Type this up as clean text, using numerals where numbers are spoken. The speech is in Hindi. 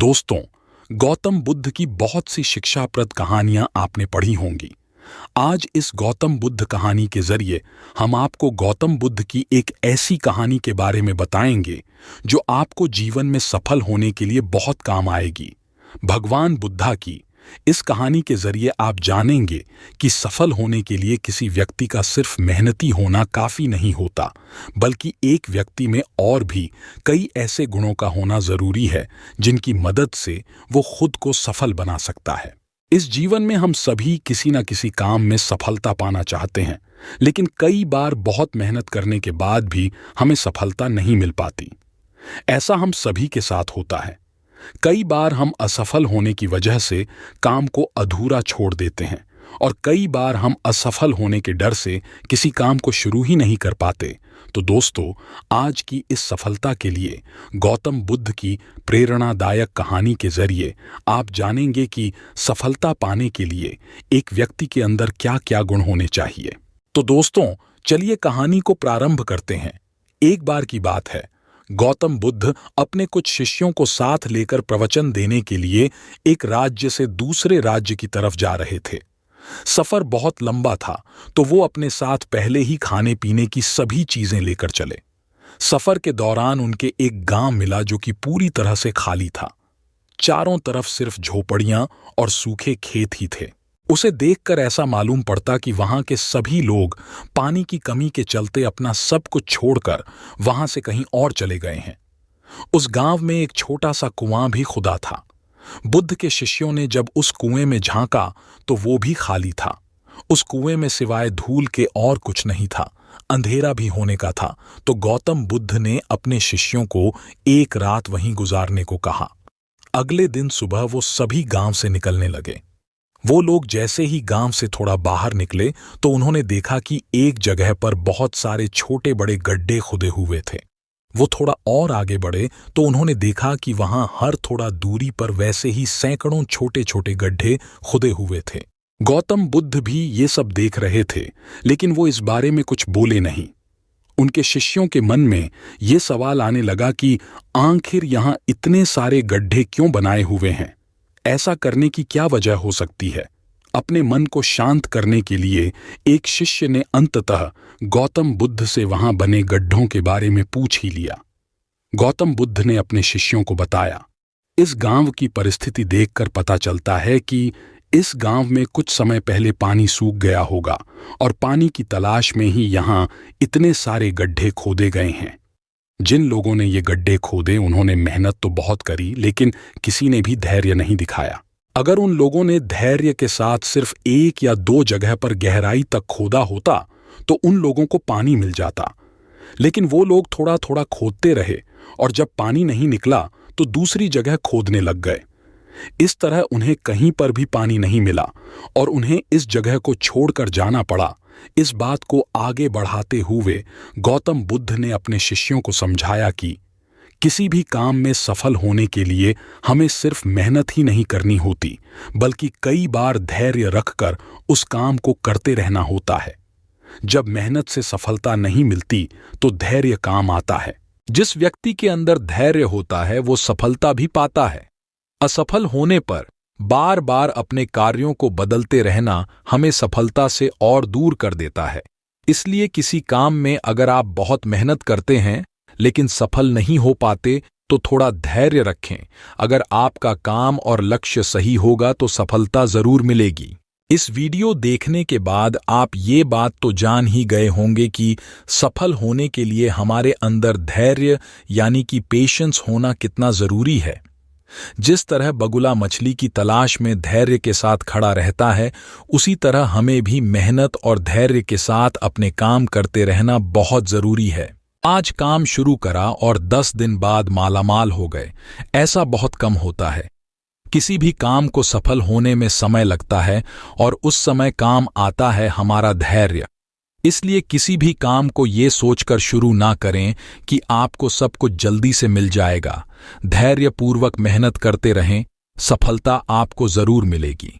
दोस्तों, गौतम बुद्ध की बहुत सी शिक्षाप्रद कहानियां आपने पढ़ी होंगी। आज इस गौतम बुद्ध कहानी के जरिए हम आपको गौतम बुद्ध की एक ऐसी कहानी के बारे में बताएंगे जो आपको जीवन में सफल होने के लिए बहुत काम आएगी। भगवान बुद्धा की इस कहानी के जरिए आप जानेंगे कि सफल होने के लिए किसी व्यक्ति का सिर्फ मेहनती होना काफी नहीं होता, बल्कि एक व्यक्ति में और भी कई ऐसे गुणों का होना जरूरी है जिनकी मदद से वो खुद को सफल बना सकता है। इस जीवन में हम सभी किसी न किसी काम में सफलता पाना चाहते हैं, लेकिन कई बार बहुत मेहनत करने के बाद भी हमें सफलता नहीं मिल पाती। ऐसा हम सभी के साथ होता है। कई बार हम असफल होने की वजह से काम को अधूरा छोड़ देते हैं और कई बार हम असफल होने के डर से किसी काम को शुरू ही नहीं कर पाते। तो दोस्तों, आज की इस सफलता के लिए गौतम बुद्ध की प्रेरणादायक कहानी के जरिए आप जानेंगे कि सफलता पाने के लिए एक व्यक्ति के अंदर क्या-क्या गुण होने चाहिए। तो दोस्तों, चलिए कहानी को प्रारंभ करते हैं। एक बार की बात है, गौतम बुद्ध अपने कुछ शिष्यों को साथ लेकर प्रवचन देने के लिए एक राज्य से दूसरे राज्य की तरफ जा रहे थे। सफर बहुत लंबा था, तो वो अपने साथ पहले ही खाने पीने की सभी चीजें लेकर चले। सफर के दौरान उनके एक गांव मिला जो कि पूरी तरह से खाली था। चारों तरफ सिर्फ झोपड़ियां और सूखे खेत ही थे। उसे देखकर ऐसा मालूम पड़ता कि वहां के सभी लोग पानी की कमी के चलते अपना सब कुछ छोड़कर वहां से कहीं और चले गए हैं। उस गांव में एक छोटा सा कुआं भी खुदा था। बुद्ध के शिष्यों ने जब उस कुएं में झांका तो वो भी खाली था। उस कुएं में सिवाय धूल के और कुछ नहीं था। अंधेरा भी होने का था। तो गौतम बुद्ध ने अपने शिष्यों को एक रात वहीं गुजारने को कहा। अगले दिन सुबह वो सभी गांव से निकलने लगे। वो लोग जैसे ही गांव से थोड़ा बाहर निकले तो उन्होंने देखा कि एक जगह पर बहुत सारे छोटे बड़े गड्ढे खुदे हुए थे। वो थोड़ा और आगे बढ़े तो उन्होंने देखा कि वहां हर थोड़ा दूरी पर वैसे ही सैकड़ों छोटे छोटे गड्ढे खुदे हुए थे। गौतम बुद्ध भी ये सब देख रहे थे, लेकिन वो इस बारे में कुछ बोले नहीं। उनके शिष्यों के मन में ये सवाल आने लगा कि आखिर यहां इतने सारे गड्ढे क्यों बनाए हुए हैं? ऐसा करने की क्या वजह हो सकती है? अपने मन को शांत करने के लिए एक शिष्य ने अंततः गौतम बुद्ध से वहां बने गड्ढों के बारे में पूछ ही लिया। गौतम बुद्ध ने अपने शिष्यों को बताया, इस गांव की परिस्थिति देखकर पता चलता है कि इस गांव में कुछ समय पहले पानी सूख गया होगा और पानी की तलाश में ही यहां इतने सारे गड्ढे खोदे गए हैं। जिन लोगों ने ये गड्ढे खोदे उन्होंने मेहनत तो बहुत करी, लेकिन किसी ने भी धैर्य नहीं दिखाया। अगर उन लोगों ने धैर्य के साथ सिर्फ एक या दो जगह पर गहराई तक खोदा होता तो उन लोगों को पानी मिल जाता, लेकिन वो लोग थोड़ा थोड़ा खोदते रहे और जब पानी नहीं निकला तो दूसरी जगह खोदने लग गए। इस तरह उन्हें कहीं पर भी पानी नहीं मिला और उन्हें इस जगह को छोड़कर जाना पड़ा। इस बात को आगे बढ़ाते हुए गौतम बुद्ध ने अपने शिष्यों को समझाया कि किसी भी काम में सफल होने के लिए हमें सिर्फ मेहनत ही नहीं करनी होती, बल्कि कई बार धैर्य रखकर उस काम को करते रहना होता है। जब मेहनत से सफलता नहीं मिलती तो धैर्य काम आता है। जिस व्यक्ति के अंदर धैर्य होता है वो सफलता भी पाता है। असफल होने पर बार बार अपने कार्यों को बदलते रहना हमें सफलता से और दूर कर देता है। इसलिए किसी काम में अगर आप बहुत मेहनत करते हैं लेकिन सफल नहीं हो पाते तो थोड़ा धैर्य रखें। अगर आपका काम और लक्ष्य सही होगा तो सफलता जरूर मिलेगी। इस वीडियो देखने के बाद आप ये बात तो जान ही गए होंगे कि सफल होने के लिए हमारे अंदर धैर्य यानी कि पेशेंस होना कितना जरूरी है। जिस तरह बगुला मछली की तलाश में धैर्य के साथ खड़ा रहता है, उसी तरह हमें भी मेहनत और धैर्य के साथ अपने काम करते रहना बहुत जरूरी है। आज काम शुरू करा और 10 दिन बाद मालामाल हो गए, ऐसा बहुत कम होता है। किसी भी काम को सफल होने में समय लगता है और उस समय काम आता है हमारा धैर्य। इसलिए किसी भी काम को ये सोचकर शुरू ना करें कि आपको सब कुछ जल्दी से मिल जाएगा। धैर्यपूर्वक मेहनत करते रहें, सफलता आपको जरूर मिलेगी।